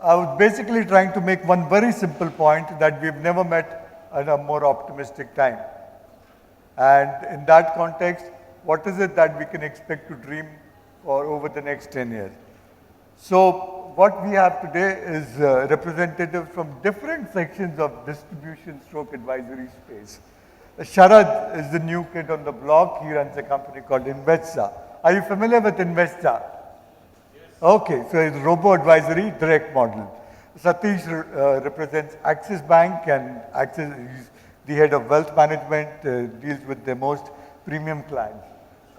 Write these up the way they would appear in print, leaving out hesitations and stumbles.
I was basically trying to make one very simple point that we've never met at a more optimistic time. And in that context, what is it that we can expect to dream for over the next 10 years? So what we have today is representatives from different sections of distribution stroke advisory space. Sharad is the new kid on the block. He runs a company called Investa. Are you familiar with Investa? Okay, so it's robo-advisory direct model. Satish represents Axis Bank, and Axis is the head of wealth management, deals with the most premium clients.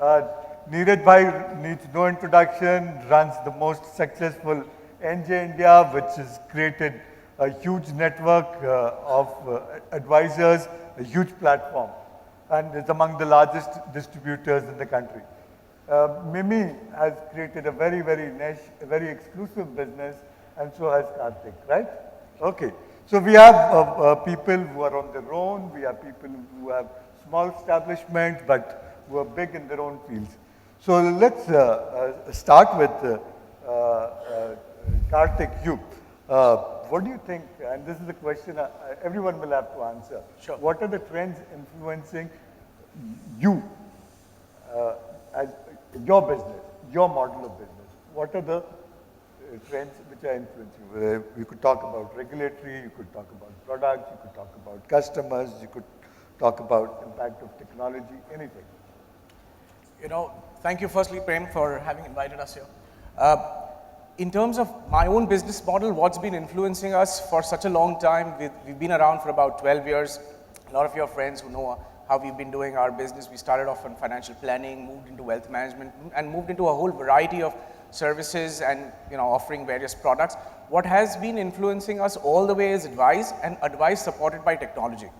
Neeraj Bhai needs no introduction, runs the most successful NJ India, which has created a huge network of advisors, a huge platform, and is among the largest distributors in the country. Mimi has created a very, very niche, a very exclusive business, and so has Karthik, right? Okay. So we have people who are on their own, we have people who have small establishments, but who are big in their own fields. So let's start with Karthik, you. What do you think, and this is a question everyone will have to answer. Sure. What are the trends influencing you as your business, your model of business? What are the trends which are influencing? You could talk about regulatory, you could talk about products, you could talk about customers, you could talk about impact of technology, anything. You know, thank you firstly, Prem, for having invited us here. In terms of my own business model, what's been influencing us for such a long time, we've been around for about 12 years. A lot of your friends who know how we've been doing our business, we started off on financial planning, moved into wealth management, and moved into a whole variety of services and offering various products. What has been influencing us all the way is advice, and advice supported by technology.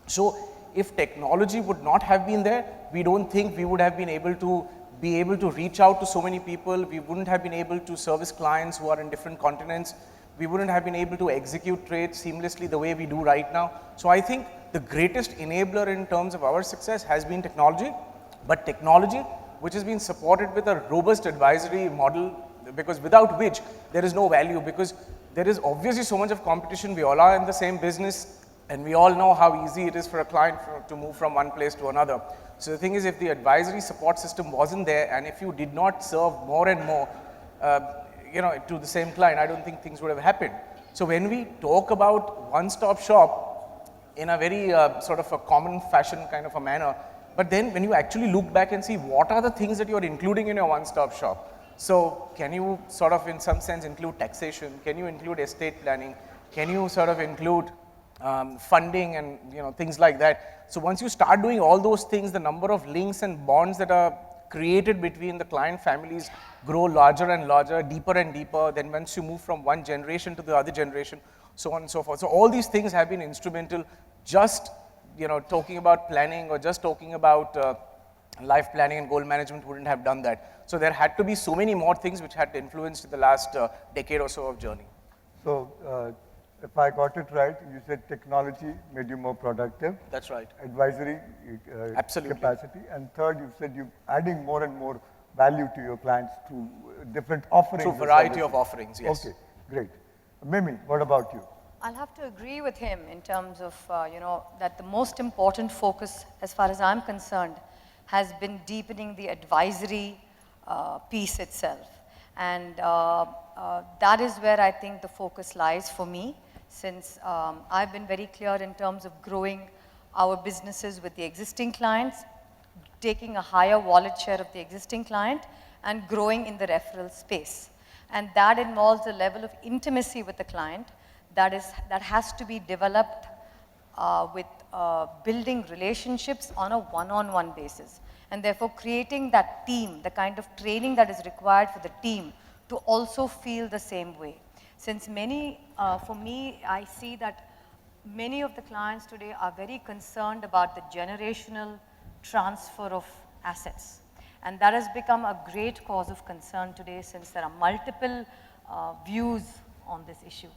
So if technology would not have been there, we don't think we would have been able to reach out to so many people. We wouldn't have been able to service clients who are in different continents. We wouldn't have been able to execute trades seamlessly the way we do right now. So I think the greatest enabler in terms of our success has been technology, but technology which has been supported with a robust advisory model, because without which there is no value, because there is obviously so much of competition. We all are in the same business, and we all know how easy it is for a client to move from one place to another. So the thing is, if the advisory support system wasn't there, and if you did not serve more and more to the same client, I don't think things would have happened. So when we talk about one-stop shop in a very sort of a common fashion kind of a manner, but then when you actually look back and see what are the things that you're including in your one-stop shop. So can you sort of in some sense include taxation? Can you include estate planning? Can you sort of include funding and things like that? So once you start doing all those things, the number of links and bonds that are created between the client families grow larger and larger, deeper and deeper. Then once you move from one generation to the other generation, so on and so forth. So all these things have been instrumental. Just talking about planning or just talking about life planning and goal management wouldn't have done that. So there had to be so many more things which had influenced the last decade or so of journey. So if I got it right, you said technology made you more productive. That's right. Advisory Absolutely. capacity. And third, you said you're adding more and more value to your clients through different offerings. Through variety of offerings, yes. Okay, great. Mimi, what about you? I'll have to agree with him in terms of, that the most important focus, as far as I'm concerned, has been deepening the advisory piece itself. And that is where I think the focus lies for me, since I've been very clear in terms of growing our businesses with the existing clients, taking a higher wallet share of the existing client, and growing in the referral space. And that involves a level of intimacy with the client that has to be developed with building relationships on a one-on-one basis. And therefore creating that team, the kind of training that is required for the team to also feel the same way. Since for me, I see that many of the clients today are very concerned about the generational transfer of assets. And that has become a great cause of concern today, since there are multiple views on this issue.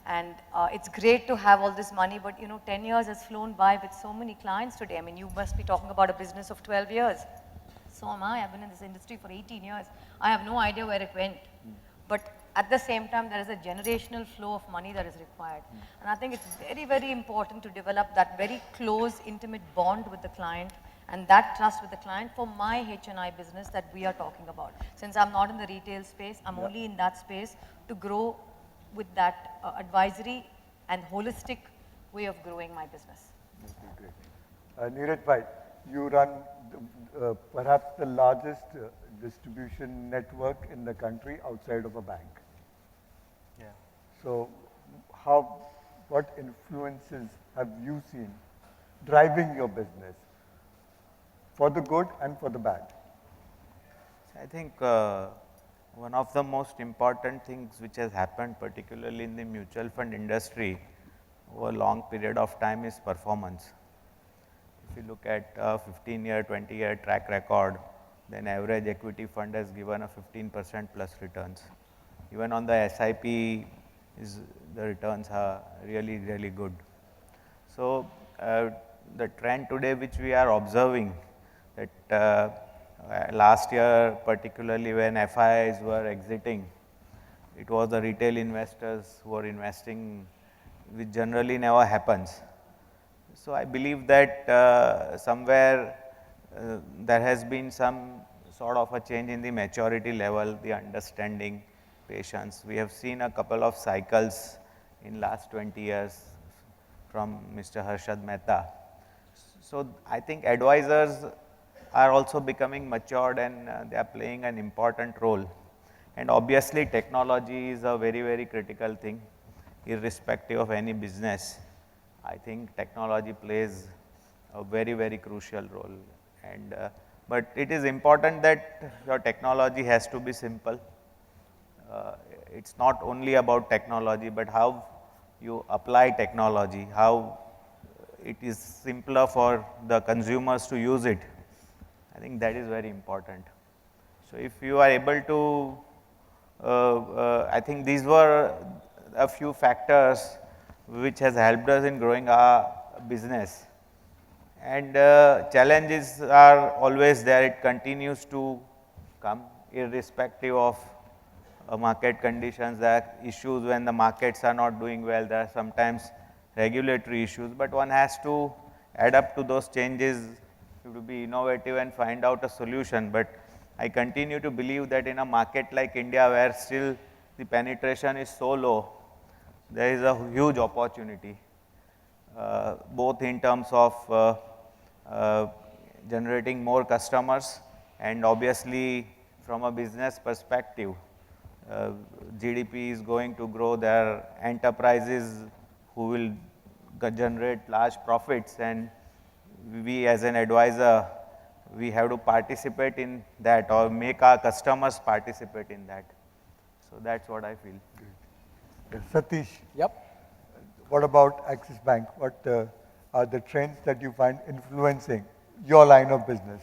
And it's great to have all this money, but 10 years has flown by with so many clients today. I mean, you must be talking about a business of 12 years. So am I. I've been in this industry for 18 years. I have no idea where it went. But at the same time, there is a generational flow of money that is required. And I think it's very, very important to develop that very close, intimate bond with the client and that trust with the client for my H&I business that we are talking about. Since I'm not in the retail space, I'm only in that space to grow with that advisory and holistic way of growing my business. Okay, great. Neeraj bhai, you run perhaps the largest distribution network in the country outside of a bank. Yeah. So, what influences have you seen driving your business for the good and for the bad? I think one of the most important things which has happened, particularly in the mutual fund industry over a long period of time, is performance. If you look at a 15-year, 20-year track record, then average equity fund has given a 15% plus returns. Even on the SIP, the returns are really, really good. So the trend today which we are observing, that last year, particularly when FIIs were exiting, it was the retail investors who were investing, which generally never happens. So I believe that somewhere there has been some sort of a change in the maturity level, the understanding, patience. We have seen a couple of cycles in last 20 years from Mr. Harshad Mehta. So I think advisors are also becoming matured and they are playing an important role. And obviously technology is a very, very critical thing, irrespective of any business. I think technology plays a very, very crucial role. And but it is important that your technology has to be simple. It's not only about technology, but how you apply technology, how it is simpler for the consumers to use it. I think that is very important. So if you are able to, I think these were a few factors which has helped us in growing our business. And challenges are always there, it continues to come irrespective of market conditions. There are issues when the markets are not doing well, there are sometimes regulatory issues, but one has to adapt to those changes, to be innovative and find out a solution. But I continue to believe that in a market like India, where still the penetration is so low, there is a huge opportunity, both in terms of generating more customers and obviously from a business perspective, GDP is going to grow. There are enterprises who will generate large profits, and we as an advisor, we have to participate in that or make our customers participate in that. So that's what I feel. Satish, Yep. what about Axis Bank? What are the trends that you find influencing your line of business?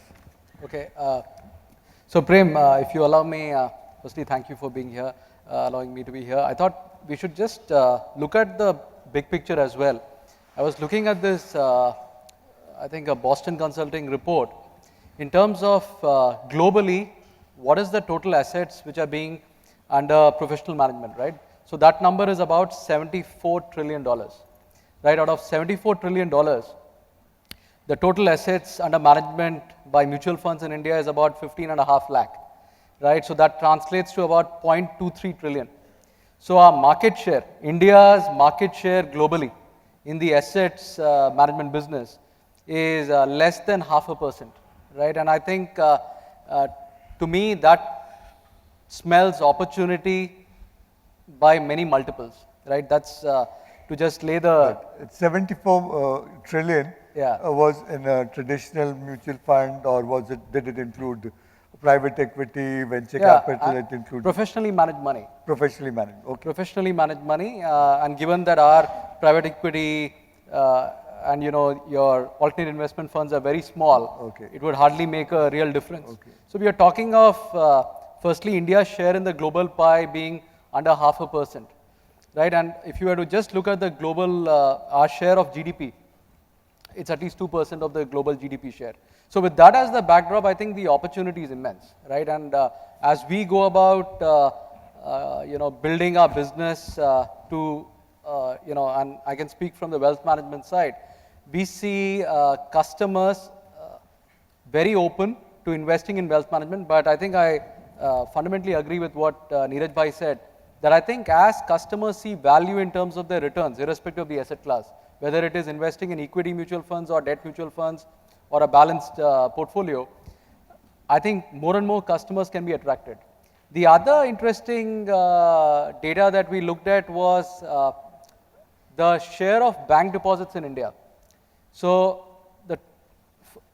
Okay. So Prem, if you allow me, firstly, thank you for being here, allowing me to be here. I thought we should just look at the big picture as well. I was looking at this, I think a Boston Consulting report in terms of globally, what is the total assets which are being under professional management, right? So that number is about $74 trillion, right? Out of $74 trillion, the total assets under management by mutual funds in India is about 15.5 lakh, right? So that translates to about 0.23 trillion. So our market share, India's market share globally in the assets management business is less than 0.5%, right? And I think to me that smells opportunity by many multiples, right? That's to just lay the... 74 trillion Yeah. Was in a traditional mutual fund, or did it include private equity, venture capital, it includes... Professionally managed money. Professionally managed, okay. Professionally managed money, and given that our private equity and your alternate investment funds are very small, Okay. it would hardly make a real difference. Okay. So we are talking of firstly India's share in the global pie being under 0.5%, right? And if you were to just look at the global, our share of GDP, it's at least 2% of the global GDP share. So with that as the backdrop, I think the opportunity is immense, right? And as we go about building our business to, and I can speak from the wealth management side, we see customers very open to investing in wealth management, but I think I fundamentally agree with what Neeraj Bhai said, that I think as customers see value in terms of their returns, irrespective of the asset class, whether it is investing in equity mutual funds or debt mutual funds or a balanced portfolio, I think more and more customers can be attracted. The other interesting data that we looked at was the share of bank deposits in India. So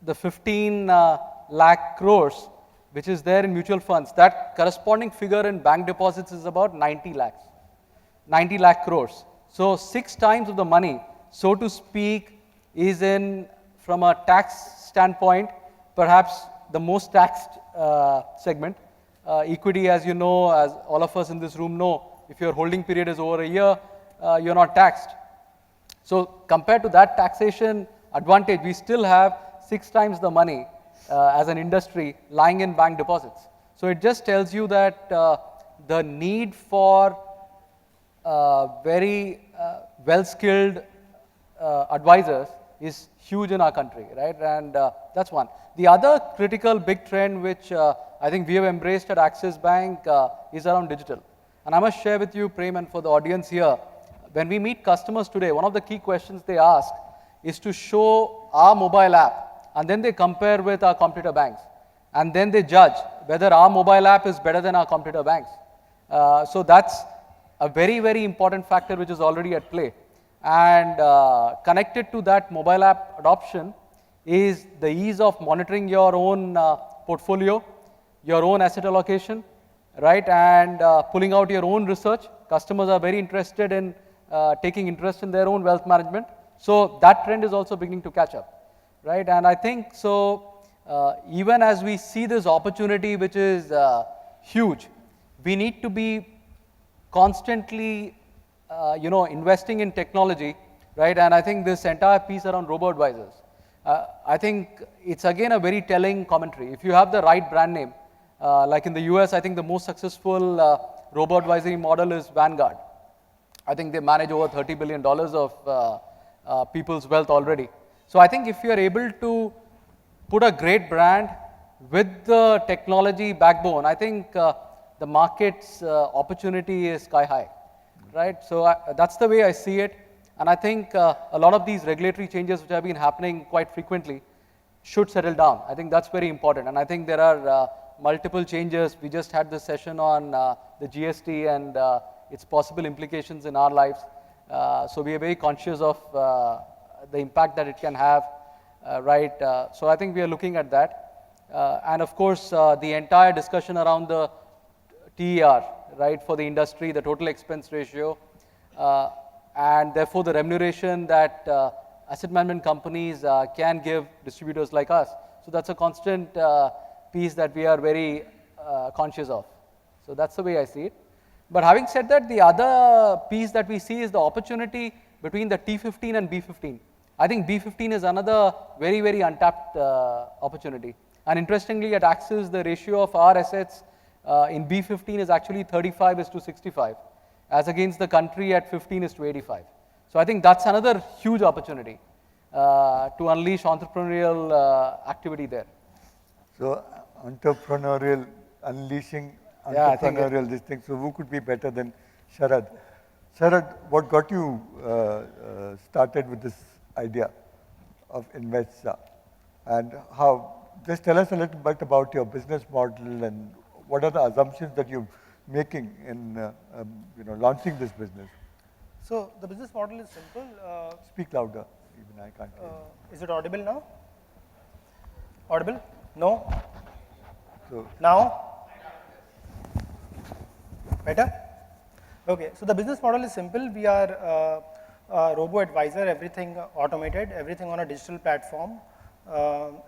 the 15 lakh crores which is there in mutual funds, that corresponding figure in bank deposits is about 90 lakhs, 90 lakh crores. So 6 times of the money, so to speak, is in, from a tax standpoint, perhaps the most taxed segment. Equity, as you know, as all of us in this room know, if your holding period is over a year, you're not taxed. So compared to that taxation advantage, we still have 6 times the money as an industry lying in bank deposits. So it just tells you that the need for very well-skilled advisors is huge in our country, right? And that's one. The other critical big trend which I think we have embraced at Axis Bank is around digital. And I must share with you, Prem, and for the audience here, when we meet customers today, one of the key questions they ask is to show our mobile app, and then they compare with our competitor banks. And then they judge whether our mobile app is better than our competitor banks. So that's a very, very important factor which is already at play. And connected to that mobile app adoption is the ease of monitoring your own portfolio, your own asset allocation, right? And pulling out your own research. Customers are very interested in taking interest in their own wealth management. So that trend is also beginning to catch up, right? And I think so, even as we see this opportunity, which is huge, we need to be constantly, investing in technology, right? And I think this entire piece around robo-advisors, I think it's again a very telling commentary. If you have the right brand name, like in the US, I think the most successful robo-advisory model is Vanguard. I think they manage over $30 billion of people's wealth already. So I think if you are able to put a great brand with the technology backbone, I think the market's opportunity is sky high, right? So that's the way I see it. And I think a lot of these regulatory changes which have been happening quite frequently should settle down. I think that's very important. And I think there are multiple changes. We just had this session on the GST and its possible implications in our lives. So we are very conscious of the impact that it can have, right? So I think we are looking at that. And of course, the entire discussion around the TER, right, for the industry, the total expense ratio, and therefore the remuneration that asset management companies can give distributors like us. So that's a constant piece that we are very conscious of. So that's the way I see it. But having said that, the other piece that we see is the opportunity between the T15 and B15. I think B15 is another very, very untapped opportunity. And interestingly, at Axis, the ratio of our assets in B15 is actually 35:65, as against the country at 15:85. So I think that's another huge opportunity to unleash entrepreneurial activity there. So entrepreneurial, unleashing Yeah, I think entrepreneurial this thing. So who could be better than Sharad? Sharad, what got you started with this idea of Investa? And how, just tell us a little bit about your business model and what are the assumptions that you're making in launching this business? So the business model is simple. Speak louder, even I can't hear. Is it audible now? Audible? No? So, Now? Better? Okay, so the business model is simple. We are a robo-advisor, everything automated, everything on a digital platform,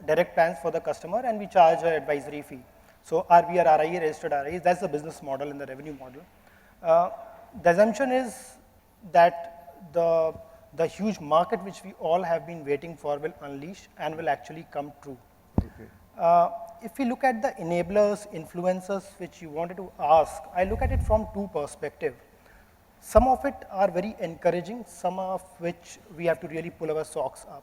direct plans for the customer, and we charge an advisory fee. So we are RIA, registered RIAs, that's the business model and the revenue model. The assumption is that the huge market which we all have been waiting for will unleash and will actually come true. okay. If we look at the enablers, influencers, which you wanted to ask, I look at it from two perspectives. Some of it are very encouraging, some of which we have to really pull our socks up.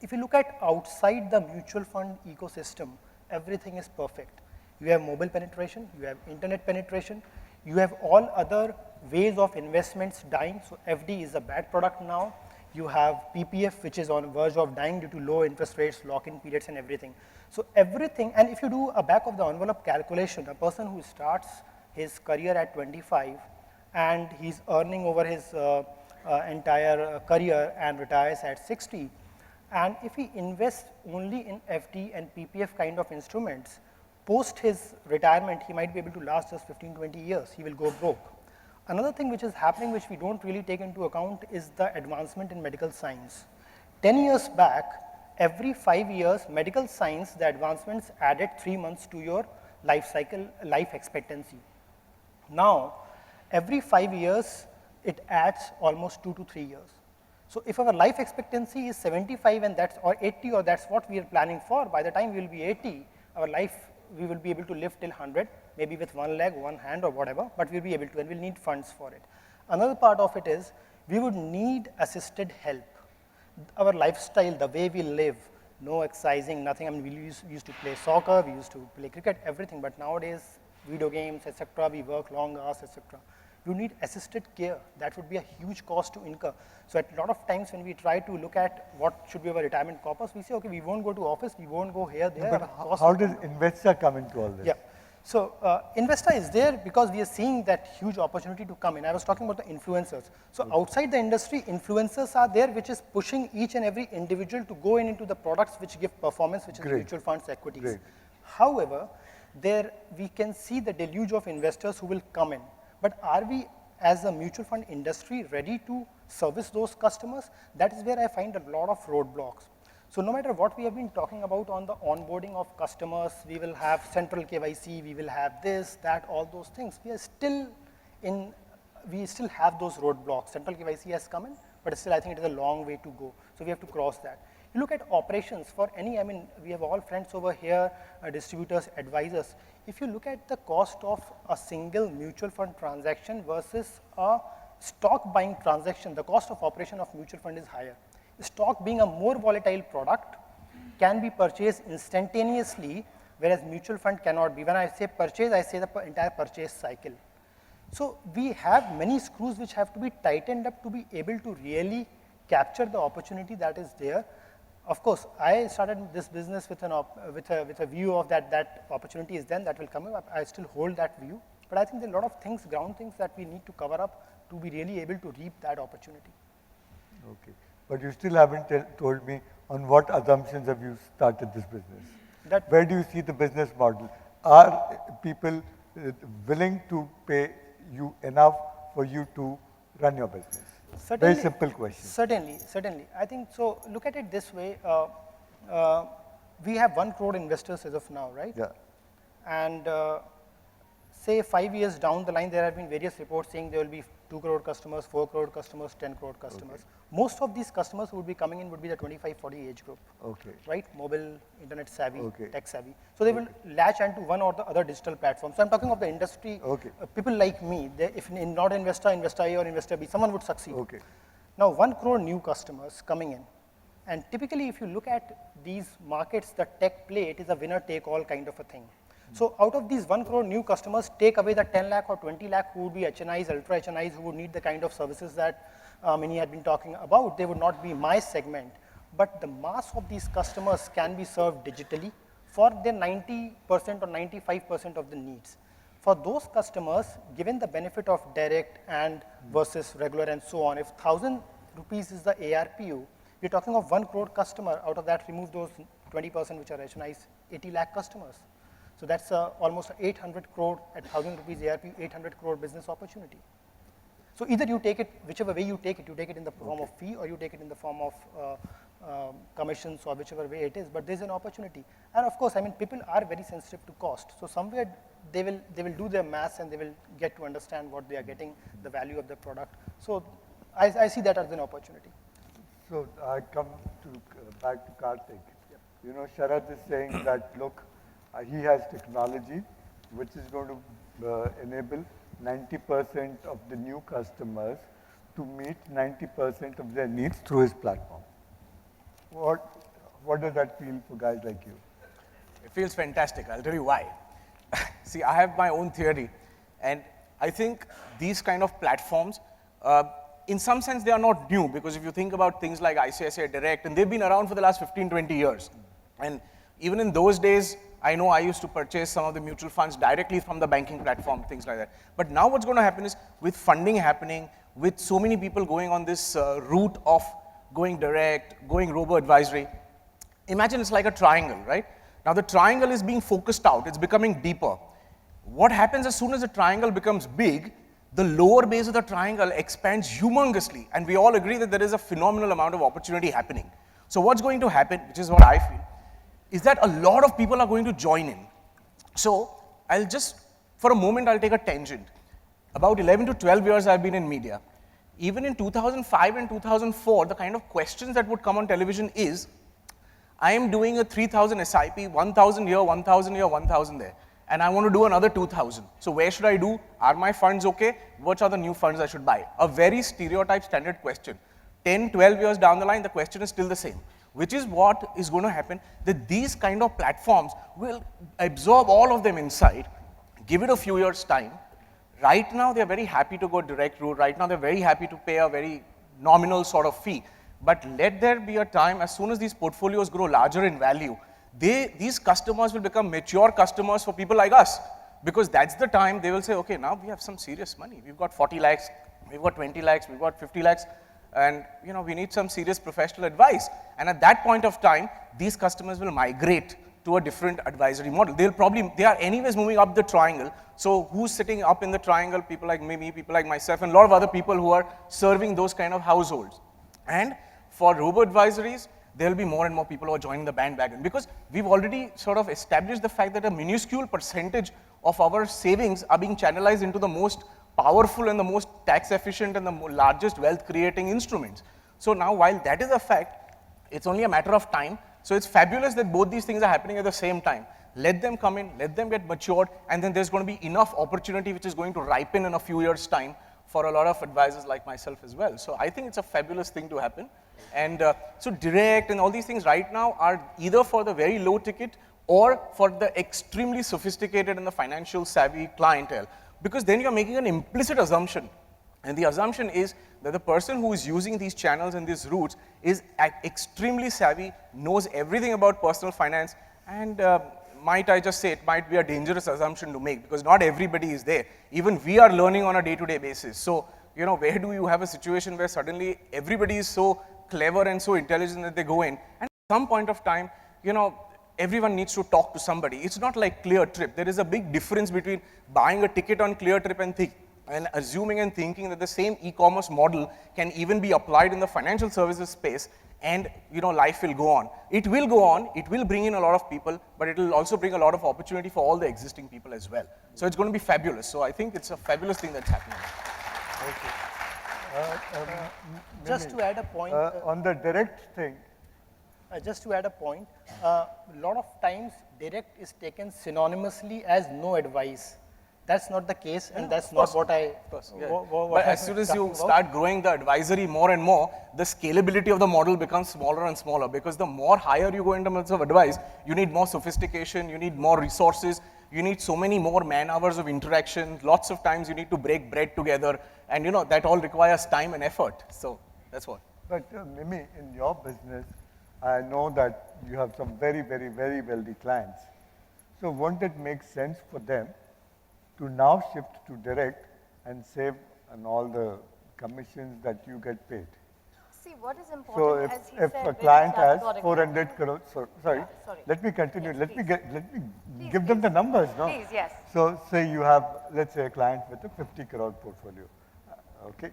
If you look at outside the mutual fund ecosystem, everything is perfect. You have mobile penetration, you have internet penetration, you have all other ways of investments dying. So FD is a bad product now. You have PPF, which is on the verge of dying due to low interest rates, lock-in periods, and everything. So everything, and if you do a back of the envelope calculation, a person who starts his career at 25 and he's earning over his entire career and retires at 60, and if he invests only in FD and PPF kind of instruments, post his retirement, he might be able to last just 15, 20 years. He will go broke. Another thing which is happening, which we don't really take into account, is the advancement in medical science. 10 years back, every 5 years, medical science, the advancements added 3 months to your life cycle, life expectancy. Now, every 5 years, it adds almost 2 to 3 years. So if our life expectancy is 75 and that's, or 80, or that's what we are planning for, by the time we will be 80, our life, we will be able to live till 100, maybe with one leg, one hand, or whatever, but we'll be able to, and we'll need funds for it. Another part of it is, we would need assisted help. Our lifestyle, the way we live, no exercising, nothing. I mean, we used to play soccer, we used to play cricket, everything, but nowadays, video games, etc., we work long hours, etc. You need assisted care. That would be a huge cost to incur. So at a lot of times when we try to look at what should be our retirement corpus, we say, okay, we won't go to office, we won't go here, there. But how does investor come into all this? Yeah. So investor is there because we are seeing that huge opportunity to come in. I was talking about the influencers. So outside the industry, influencers are there, which is pushing each and every individual to go into the products which give performance, which is mutual funds, equities. Great. However, there we can see the deluge of investors who will come in. But are we, as a mutual fund industry, ready to service those customers? That is where I find a lot of roadblocks. So no matter what we have been talking about on the onboarding of customers, we will have central KYC, we will have this, that, all those things. We still have those roadblocks. Central KYC has come in, but still I think it is a long way to go. So we have to cross that. You look at operations for any, I mean, we have all friends over here, distributors, advisors. If you look at the cost of a single mutual fund transaction versus a stock buying transaction, the cost of operation of mutual fund is higher. Stock being a more volatile product can be purchased instantaneously, whereas mutual fund cannot be. When I say purchase, I say the entire purchase cycle. So we have many screws which have to be tightened up to be able to really capture the opportunity that is there. Of course, I started this business with a view of that opportunity is then, that will come up. I still hold that view. But I think there are a lot of things, ground things that we need to cover up to be really able to reap that opportunity. Okay. But you still haven't told me on what assumptions have you started this business? Where do you see the business model? Are people willing to pay you enough for you to run your business? Certainly, very simple question. Certainly. I think so. Look at it this way. We have 1 crore investors as of now, right? Yeah. And say 5 years down the line, there have been various reports saying there will be 2 crore customers, 4 crore customers, 10 crore customers. Okay. Most of these customers who would be coming in would be the 25-40 age group. Okay. Right? Mobile, internet savvy, okay. tech savvy. So they will latch onto one or the other digital platform. So I'm talking of the industry. Okay. People like me, if not investor, investor A or investor B, someone would succeed. Okay. Now 1 crore new customers coming in. And typically if you look at these markets, the tech play, it is a winner take all kind of a thing. So out of these 1 crore new customers, take away the 10 lakh or 20 lakh who would be HNIs, ultra HNIs, who would need the kind of services that Mini had been talking about. They would not be my segment. But the mass of these customers can be served digitally for their 90% or 95% of the needs. For those customers, given the benefit of direct and versus regular and so on, if 1,000 rupees is the ARPU, we're talking of 1 crore customer. Out of that, remove those 20% which are HNIs, 80 lakh customers. So that's almost 800 crore at 1,000 rupees ARPU, 800 crore business opportunity. So either you take it, whichever way you take it in the form of fee or you take it in the form of commissions or whichever way it is, but there's an opportunity. And of course, I mean, people are very sensitive to cost. So somewhere they will do their maths and they will get to understand what they are getting, the value of the product. So I see that as an opportunity. So I come to back to Karthik. Yep. You know, Sharad is saying that, look, he has technology which is going to enable 90% of the new customers to meet 90% of their needs through his platform. What does that feel for guys like you? It feels fantastic. I'll tell you why. See, I have my own theory, and I think these kind of platforms, in some sense, they are not new, because if you think about things like ICICI Direct, and they've been around for the last 15, 20 years. And even in those days, I know I used to purchase some of the mutual funds directly from the banking platform, things like that. But now what's going to happen is, with funding happening, with so many people going on this route of going direct, going robo-advisory, imagine it's like a triangle, right? Now the triangle is being focused out, it's becoming deeper. What happens as soon as the triangle becomes big, the lower base of the triangle expands humongously, and we all agree that there is a phenomenal amount of opportunity happening. So what's going to happen, which is what I feel, is that a lot of people are going to join in. So I'll just, for a moment, I'll take a tangent. About 11 to 12 years I've been in media. Even in 2005 and 2004, the kind of questions that would come on television is, I am doing a 3,000 SIP, 1,000 here, 1,000 here, 1,000 there, and I want to do another 2,000. So where should I do? Are my funds okay? What are the new funds I should buy? A very stereotype standard question. 10, 12 years down the line, the question is still the same, which is what is going to happen, that these kind of platforms will absorb all of them inside, give it a few years' time. Right now, they're very happy to go direct route. Right now, they're very happy to pay a very nominal sort of fee. But let there be a time, as soon as these portfolios grow larger in value, these customers will become mature customers for people like us. Because that's the time they will say, okay, now we have some serious money. We've got 40 lakhs, we've got 20 lakhs, we've got 50 lakhs, and we need some serious professional advice. And at that point of time, these customers will migrate to a different advisory model. They are anyways moving up the triangle. So who's sitting up in the triangle? People like me, people like myself, and a lot of other people who are serving those kind of households. And for robo-advisories, there will be more and more people who are joining the bandwagon, because we've already sort of established the fact that a minuscule percentage of our savings are being channelized into the most powerful and the most tax efficient and the largest wealth creating instruments. So now, while that is a fact, it's only a matter of time. So it's fabulous that both these things are happening at the same time. Let them come in, let them get matured, and then there's going to be enough opportunity which is going to ripen in a few years' time for a lot of advisors like myself as well. So I think it's a fabulous thing to happen. And so direct and all these things right now are either for the very low ticket or for the extremely sophisticated and the financial savvy clientele. Because then you're making an implicit assumption. And the assumption is that the person who is using these channels and these routes is extremely savvy, knows everything about personal finance, and might I just say, it might be a dangerous assumption to make, because not everybody is there. Even we are learning on a day-to-day basis. So, where do you have a situation where suddenly everybody is so clever and so intelligent that they go in, and at some point of time, everyone needs to talk to somebody. It's not like Clear Trip. There is a big difference between buying a ticket on Clear Trip and assuming and thinking that the same e-commerce model can even be applied in the financial services space, and life will go on. It will go on, it will bring in a lot of people, but it will also bring a lot of opportunity for all the existing people as well. So it's going to be fabulous. So I think it's a fabulous thing that's happening. Just to add a point. On the direct thing. Just to add a point, a lot of times direct is taken synonymously as no advice. That's not the case, and that's not what I. But as soon as you start growing the advisory more and more, the scalability of the model becomes smaller and smaller, because the more higher you go in terms of advice, you need more sophistication, you need more resources, you need so many more man hours of interaction. Lots of times you need to break bread together, and that all requires time and effort. So that's what. But Mimi, in your business, I know that you have some very, very, very wealthy clients. So won't it make sense for them to now shift to direct and save on all the commissions that you get paid? See, what is So important, as he if said, a very client has categorically. 400 crores, sorry, Yeah, sorry. let me continue. Yes, let me please. give them the numbers, no? Please, yes. So say you have, let's say, a client with a 50 crore portfolio, okay?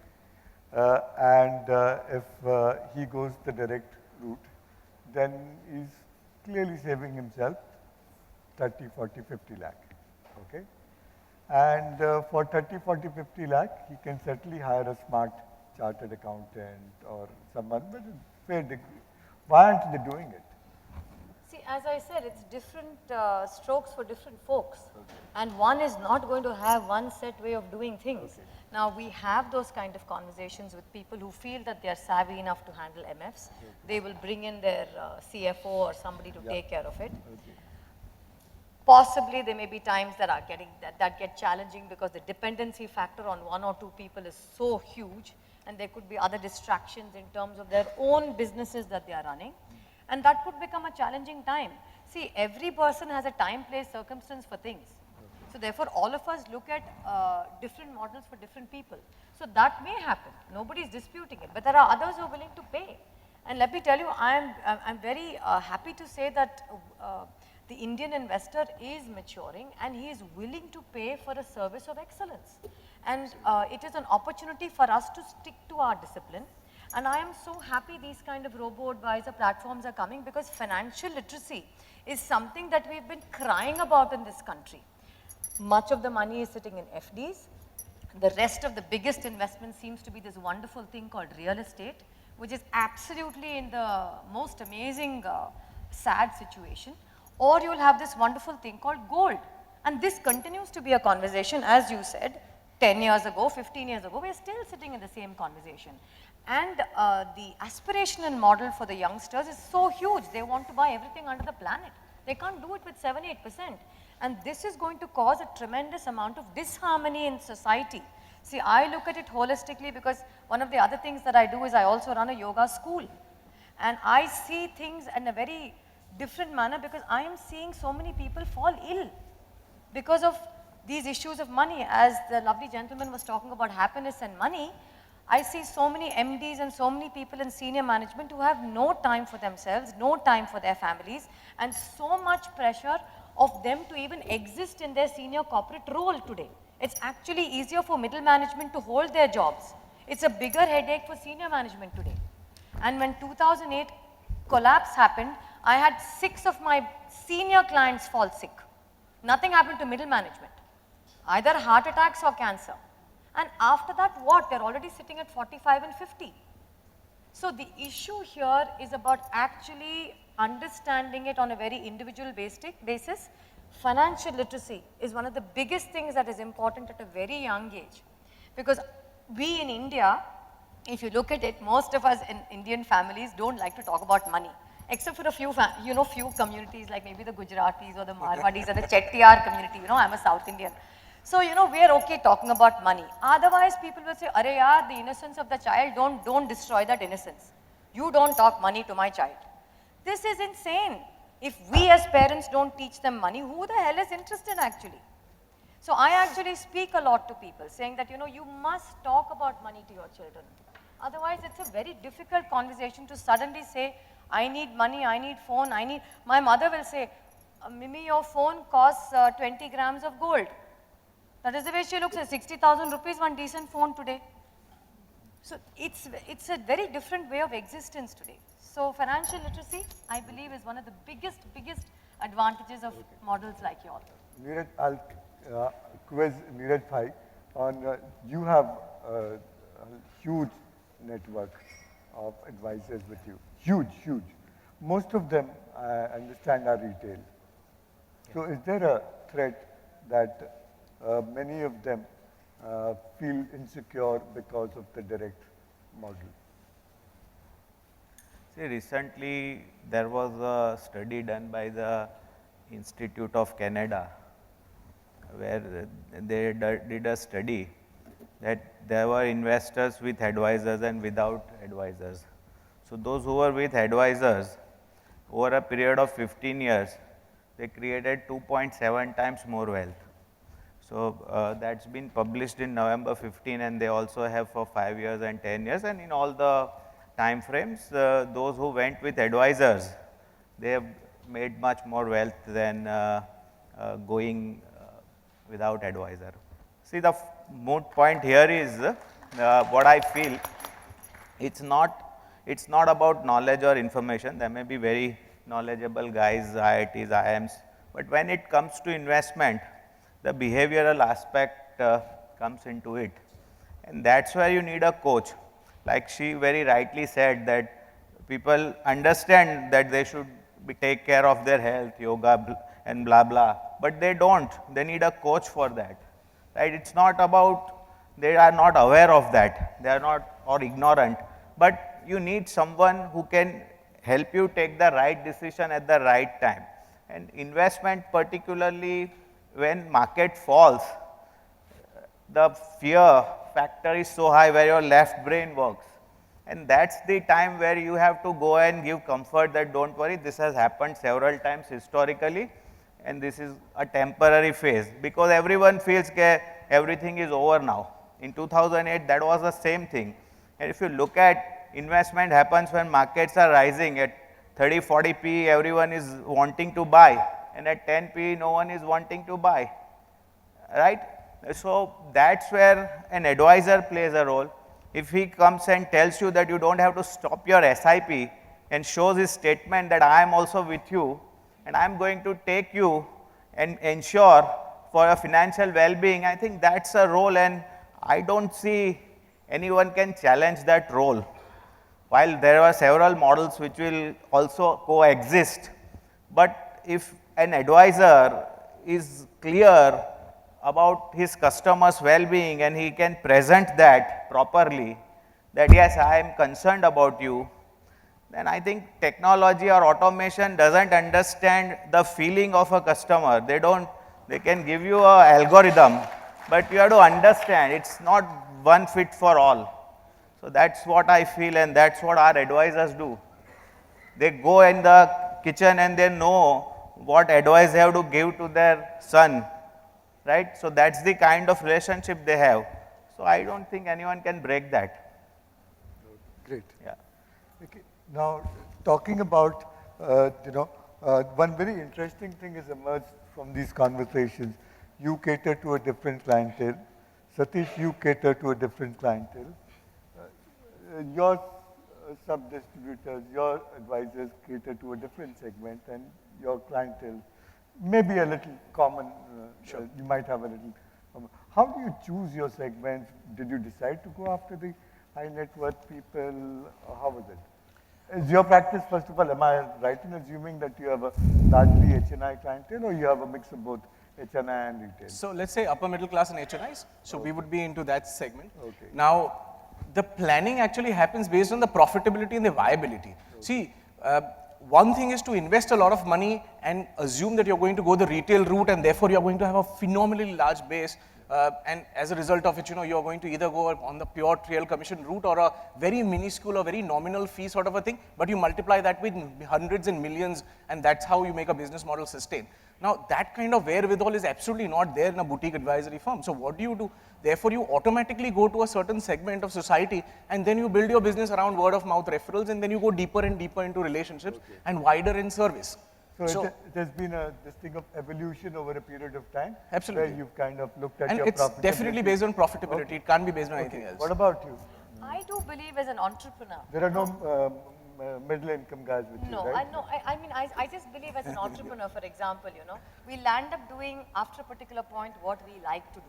If he goes the direct route, then he's clearly saving himself 30, 40, 50 lakh, okay? And for 30, 40, 50 lakh, he can certainly hire a smart chartered accountant or someone with a fair degree. Why aren't they doing it? See, as I said, it's different strokes for different folks. And one is not going to have one set way of doing things. Now, we have those kind of conversations with people who feel that they are savvy enough to handle MFs. They will bring in their CFO or somebody to take care of it. Possibly there may be times that are that get challenging because the dependency factor on one or two people is so huge, and there could be other distractions in terms of their own businesses that they are running, and that could become a challenging time. See, every person has a time, place, circumstance for things. So therefore, all of us look at different models for different people. So that may happen. Nobody is disputing it, but there are others who are willing to pay. And let me tell you, I'm very happy to say that the Indian investor is maturing and he is willing to pay for a service of excellence. And it is an opportunity for us to stick to our discipline. And I am so happy these kind of robo-advisor platforms are coming, because financial literacy is something that we've been crying about in this country. Much of the money is sitting in FDs. The rest of the biggest investment seems to be this wonderful thing called real estate, which is absolutely in the most amazing sad situation. Or you will have this wonderful thing called gold. And this continues to be a conversation, as you said, 10 years ago, 15 years ago, we are still sitting in the same conversation. And the aspirational model for the youngsters is so huge. They want to buy everything under the planet. They can't do it with 7-8%. And this is going to cause a tremendous amount of disharmony in society. See, I look at it holistically, because one of the other things that I do is I also run a yoga school. And I see things in a very different manner, because I am seeing so many people fall ill because of these issues of money. As the lovely gentleman was talking about happiness and money, I see so many MDs and so many people in senior management who have no time for themselves, no time for their families, and so much pressure of them to even exist in their senior corporate role today. It's actually easier for middle management to hold their jobs. It's a bigger headache for senior management today. And when 2008 collapse happened, I had 6 of my senior clients fall sick. Nothing happened to middle management, either heart attacks or cancer. And after that, what? They're already sitting at 45 and 50. So the issue here is about actually understanding it on a very individual basis. Financial literacy is one of the biggest things that is important at a very young age. Because we in India, if you look at it, most of us in Indian families don't like to talk about money, except for a few, few communities like maybe the Gujaratis or the Marwadis or the Chettiar community. I'm a South Indian. So, we are okay talking about money. Otherwise, people will say, "Arey yaar, the innocence of the child, don't destroy that innocence. You don't talk money to my child." This is insane. If we as parents don't teach them money, who the hell is interested actually? So I actually speak a lot to people saying that, you must talk about money to your children. Otherwise, it's a very difficult conversation to suddenly say, "I need money, I need phone, my mother will say, "Mimi, your phone costs 20 grams of gold." That is the way she looks at 60,000 rupees, one decent phone today. So it's a very different way of existence today. So financial literacy, I believe, is one of the biggest advantages of models like yours. Neeraj, I'll quiz Neeraj Bhai on, you have a huge network of advisors with you. Huge. Most of them, I understand, are retail. So is there a threat that many of them feel insecure because of the direct model? See, recently there was a study done by the Institute of Canada, where they did a study that there were investors with advisors and without advisors. So those who were with advisors, over a period of 15 years, they created 2.7 times more wealth. So that's been published in November 15, and they also have for 5 years and 10 years. And in all the time frames, those who went with advisors, they have made much more wealth than going without advisor. See, the moot point here is what I feel. It's not about knowledge or information. There may be very knowledgeable guys, IITs, IIMs, but when it comes to investment, the behavioral aspect comes into it, and that's where you need a coach. Like she very rightly said that people understand that they should take care of their health, yoga and blah blah, but they don't. They need a coach for that, right? It's not about they are not aware of that, they are not or ignorant, but you need someone who can help you take the right decision at the right time. And investment, particularly when market falls, the fear factor is so high where your left brain works. And that's the time where you have to go and give comfort that don't worry, this has happened several times historically and this is a temporary phase, because everyone feels that everything is over now. In 2008, that was the same thing. And if you look at investment happens when markets are rising at 30, 40 P, everyone is wanting to buy, and at 10 P, no one is wanting to buy, right? So that's where an advisor plays a role. If he comes and tells you that you don't have to stop your SIP and shows his statement that I am also with you and I am going to take you and ensure for your financial well-being, I think that's a role, and I don't see anyone can challenge that role. While there are several models which will also coexist, but if an advisor is clear about his customer's well-being and he can present that properly, that yes, I am concerned about you, then I think technology or automation doesn't understand the feeling of a customer. They can give you an algorithm, but you have to understand it's not one fit for all. So that's what I feel, and that's what our advisors do. They go in the kitchen and they know what advice they have to give to their son, right? So that's the kind of relationship they have. So I don't think anyone can break that. Great. Yeah. Okay. Now, talking about, one very interesting thing has emerged from these conversations. You cater to a different clientele. Satish, you cater to a different clientele. Your sub-distributors, your advisors cater to a different segment, and your clientele may be a little common. Sure. You might have a little common. How do you choose your segments? Did you decide to go after the high net worth people? How was it? Is your practice, first of all, am I right in assuming that you have a largely HNI clientele, or you have a mix of both HNI and retail? So let's say upper middle class and HNIs. So we would be into that segment. Okay. Now, the planning actually happens based on the profitability and the viability. Okay. See, one thing is to invest a lot of money and assume that you're going to go the retail route, and therefore you're going to have a phenomenally large base. And as a result of it, you're going to either go on the pure trail commission route or a very minuscule or very nominal fee sort of a thing, but you multiply that with hundreds and millions, and that's how you make a business model sustain. Now, that kind of wherewithal is absolutely not there in a boutique advisory firm. So what do? Therefore, you automatically go to a certain segment of society, and then you build your business around word of mouth referrals, and then you go deeper and deeper into relationships and wider in service. So it has been this thing of evolution over a period of time? Absolutely. Where you've kind of looked at and your it's profitability. definitely based on profitability. Okay. It can't be based on anything else. What about you? I do believe as an entrepreneur. There are no middle income guys with No, you, right? I mean, I just believe as an entrepreneur, for example, we land up doing after a particular point what we like to do.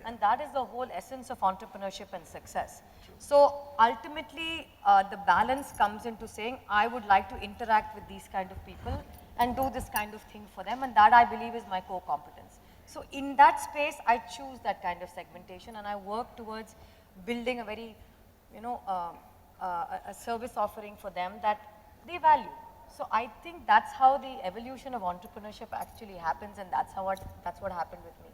And that is the whole essence of entrepreneurship and success. So ultimately, the balance comes into saying, I would like to interact with these kind of people and do this kind of thing for them, and that I believe is my core competence. So in that space, I choose that kind of segmentation, and I work towards building a very, a service offering for them that they value. So I think that's how the evolution of entrepreneurship actually happens, and that's what happened with me.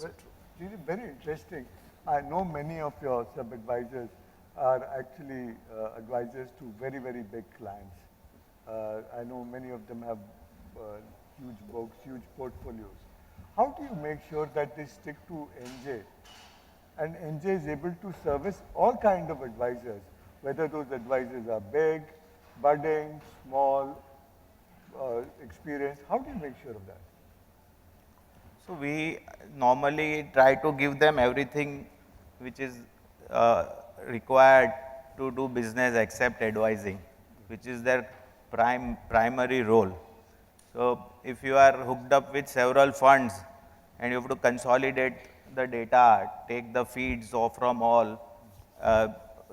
Well, really very interesting. I know many of your sub-advisors are actually advisors to very, very big clients. I know many of them have huge books, huge portfolios. How do you make sure that they stick to NJ? And NJ is able to service all kinds of advisors, whether those advisors are big, budding, small, experienced. How do you make sure of that? So we normally try to give them everything which is required to do business except advising, which is their primary role. So if you are hooked up with several funds and you have to consolidate the data, take the feeds from all,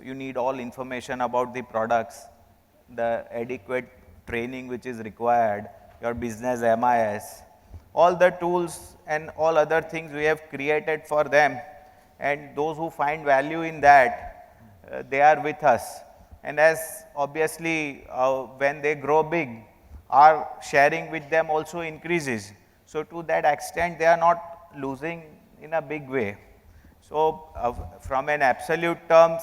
you need all information about the products, the adequate training which is required, your business MIS, all the tools and all other things we have created for them, and those who find value in that, they are with us. And as obviously when they grow big, our sharing with them also increases. So to that extent, they are not losing in a big way. So from an absolute terms,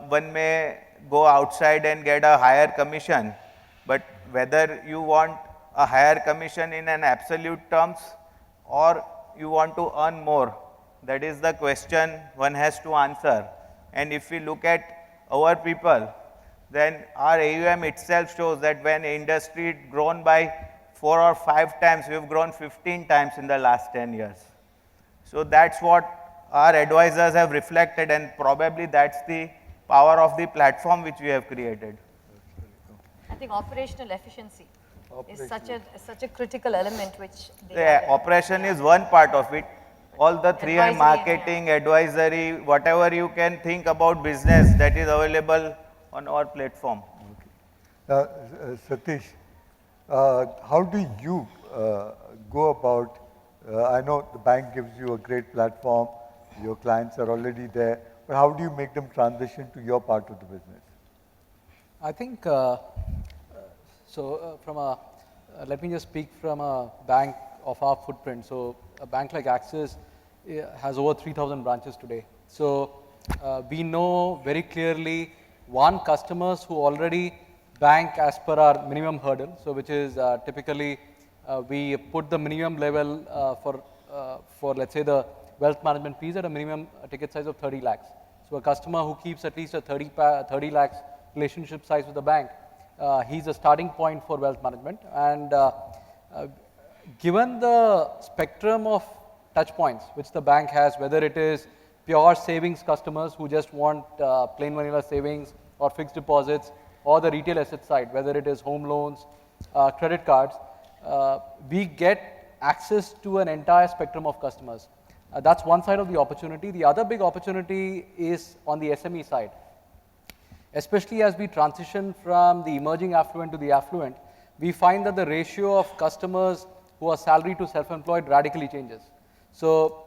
one may go outside and get a higher commission, but whether you want a higher commission in an absolute terms or you want to earn more, that is the question one has to answer. And if we look at our people, then our AUM itself shows that when industry grown by 4 or 5 times, we have grown 15 times in the last 10 years. So that's what our advisors have reflected, and probably that's the power of the platform which we have created. I think operational efficiency is such a critical element which they The are- operation is one part of it. All the three, Advisory, marketing, advisory, whatever you can think about business, that is available on our platform. Satish, how do you go about, I know the bank gives you a great platform, your clients are already there, but how do you make them transition to your part of the business? I think, let me just speak from a bank of our footprint. So a bank like Axis has over 3,000 branches today. So we know very clearly, one, customers who already bank as per our minimum hurdle, so which is typically we put the minimum level for let's say the wealth management fees at a minimum ticket size of 30 lakhs. So a customer who keeps at least a 30 lakhs relationship size with the bank, he's a starting point for wealth management. And given the spectrum of touch points which the bank has, whether it is pure savings customers who just want plain vanilla savings or fixed deposits, or the retail asset side, whether it is home loans, credit cards, we get access to an entire spectrum of customers. That's one side of the opportunity. The other big opportunity is on the SME side. Especially as we transition from the emerging affluent to the affluent, we find that the ratio of customers who are salary to self-employed radically changes. So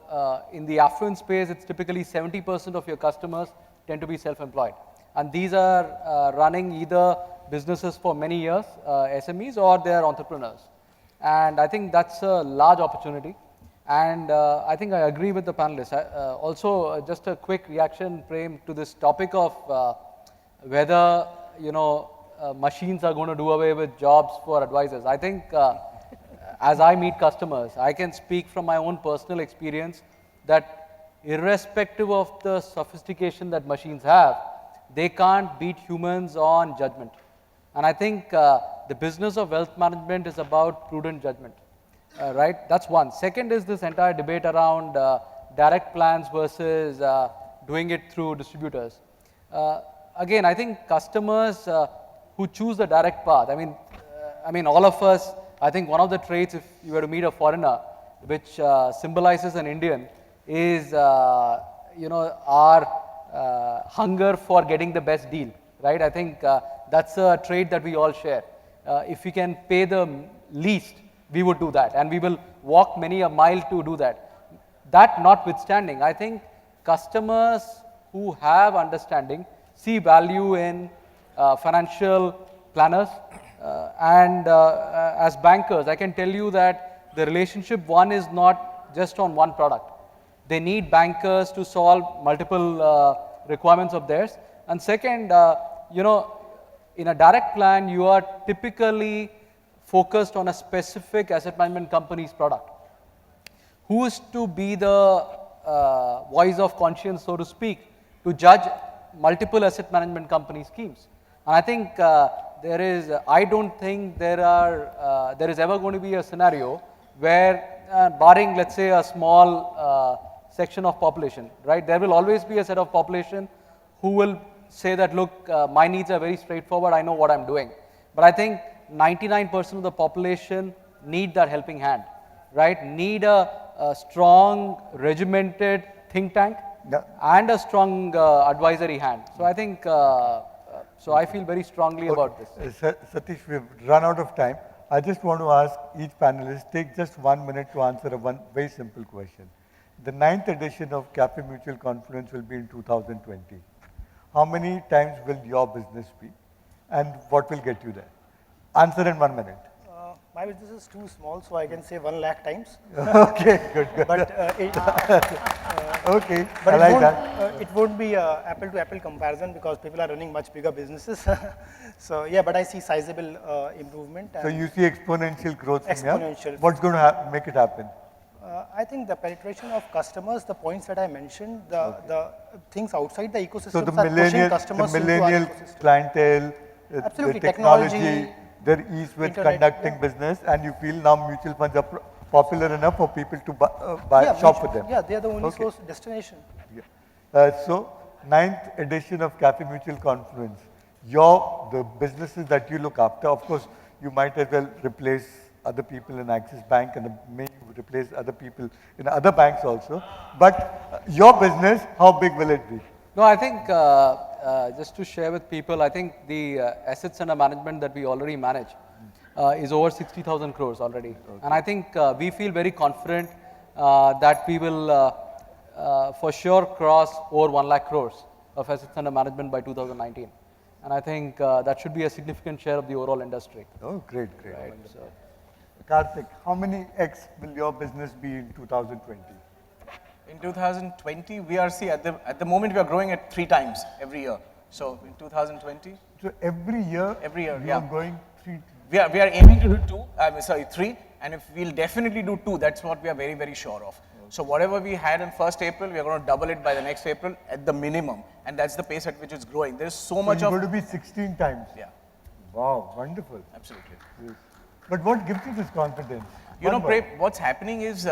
in the affluent space, it's typically 70% of your customers tend to be self-employed. And these are running either businesses for many years, SMEs, or they are entrepreneurs. And I think that's a large opportunity. And I think I agree with the panelists. Also, just a quick reaction, Prem, to this topic of whether machines are going to do away with jobs for advisors. I think as I meet customers, I can speak from my own personal experience that irrespective of the sophistication that machines have, they can't beat humans on judgment. And I think the business of wealth management is about prudent judgment, right? That's one. Second is this entire debate around direct plans versus doing it through distributors. Again, I think customers who choose the direct path, I mean, all of us, I think one of the traits, if you were to meet a foreigner, which symbolizes an Indian, is our hunger for getting the best deal, right? I think that's a trait that we all share. If we can pay the least, we would do that, and we will walk many a mile to do that. That notwithstanding, I think customers who have understanding see value in financial planners, and as bankers, I can tell you that the relationship one is not just on one product. They need bankers to solve multiple requirements of theirs. And second, in a direct plan, you are typically focused on a specific asset management company's product. Who is to be the voice of conscience, so to speak, to judge multiple asset management company schemes? And I think I don't think there is ever going to be a scenario where, barring, let's say, a small section of population, right? There will always be a set of population who will say that, look, my needs are very straightforward, I know what I'm doing. But I think 99% of the population need that helping hand, right? Need a strong, regimented think tank and a strong advisory hand. So I think So I feel very strongly about this. Satish, we've run out of time. I just want to ask each panelist, take just 1 minute to answer a very simple question. The 9th edition of Cafe Mutual Conference will be in 2020. How many times will your business be? And what will get you there? Answer in 1 minute. My business is too small, so I can say 1 lakh times. Okay, good. But Okay, but I like that. it won't be apple to apple comparison because people are running much bigger businesses. So yeah, but I see sizable improvement. So you see exponential growth from here? Exponential. What's going to make it happen? I think the penetration of customers, the points that I mentioned, the things outside the ecosystem So the are pushing customers into our millennial ecosystem. clientele, Absolutely, the technology, technology, their ease with internet, conducting yeah. business, and you feel now mutual funds are popular enough for people to shop with them. Yeah, they are the only Okay. source destination. So, 9th edition of Cafe Mutual Conference, the businesses that you look after, of course, you might as well replace other people in Axis Bank and may replace other people in other banks also. But your business, how big will it be? No, I think just to share with people, I think the assets under management that we already manage is over 60,000 crores already. Okay. And I think we feel very confident that we will for sure cross over 1 lakh crores of assets under management by 2019. And I think that should be a significant share of the overall industry. Oh, great. Right, so. Karthik, how many X will your business be in 2020? In 2020, we are, at the moment we are growing at 3 times every year. So in 2020, So every year, you yeah. are going 3. we are aiming to do 3, and if we'll definitely do 2, that's what we are very, very sure of. So whatever we had in 1st April, we are going to double it by the next April at the minimum, and that's the pace at which it's growing. There's so much you're of... going to be 16 times. Yeah, Wow, wonderful. absolutely. Yes. But what gives you this confidence? You know, One word. Prem, what's happening is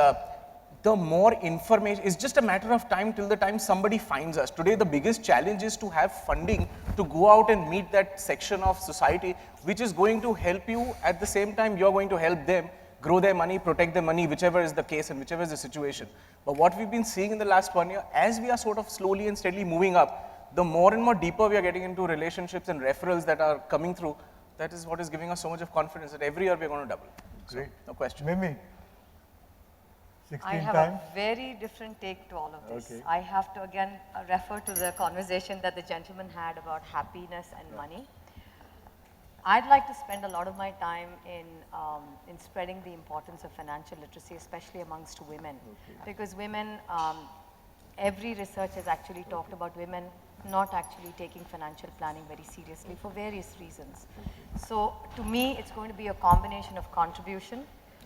the more information, it's just a matter of time till the time somebody finds us. Today, the biggest challenge is to have funding to go out and meet that section of society, which is going to help you. At the same time, you're going to help them grow their money, protect their money, whichever is the case and whichever is the situation. But what we've been seeing in the last 1 year, as we are sort of slowly and steadily moving up, the more and more deeper we are getting into relationships and referrals that are coming through, that is what is giving us so much of confidence that every year we're going to double. Great. So, no question. Mimi, 16 I have times? a very different take to all of this. Okay. I have to again refer to the conversation that the gentleman had about happiness and money. I'd like to spend a lot of my time in spreading the importance of financial literacy, especially amongst women. Because women, every research has actually talked about women not actually taking financial planning very seriously for various reasons. So to me, it's going to be a combination of contribution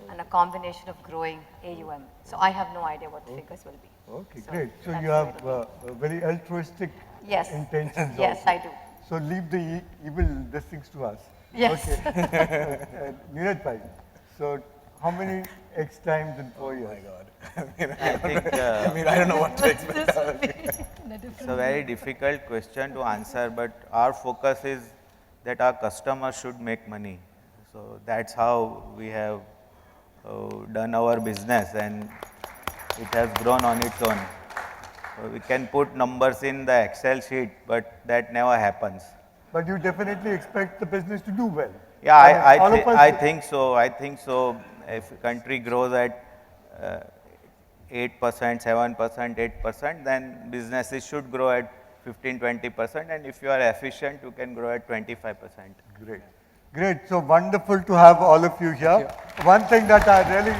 and a combination of growing AUM. So I have no idea what the figures will be. Okay, So great. So that's you the way have to look a very altruistic Yes. intentions Yes, also. I do. So leave the evil these things to us. Yes. Okay. Neeraj bhai, so how many X times in 4 years? Oh my God. I think I mean, I don't know what to expect. it's a very difficult question to answer, but our focus is that our customers should make money. So that's how we have done our business, and it has grown on its own. So we can put numbers in the Excel sheet, but that never happens. But you definitely expect the business to do well. Yeah, I us- think so. I think so. If a country grows at 8%, 7%, 8%, then businesses should grow at 15, 20%. And if you are efficient, you can grow at 25%. Great. Great. So wonderful to have all of you here. One thing that I really,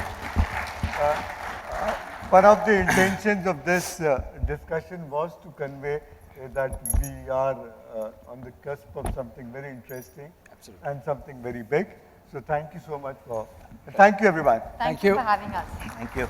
one of the intentions of this discussion was to convey that we are on the cusp of something very interesting and something very big. So thank you so much thank you everyone. Thank you. you for having us. Thank you.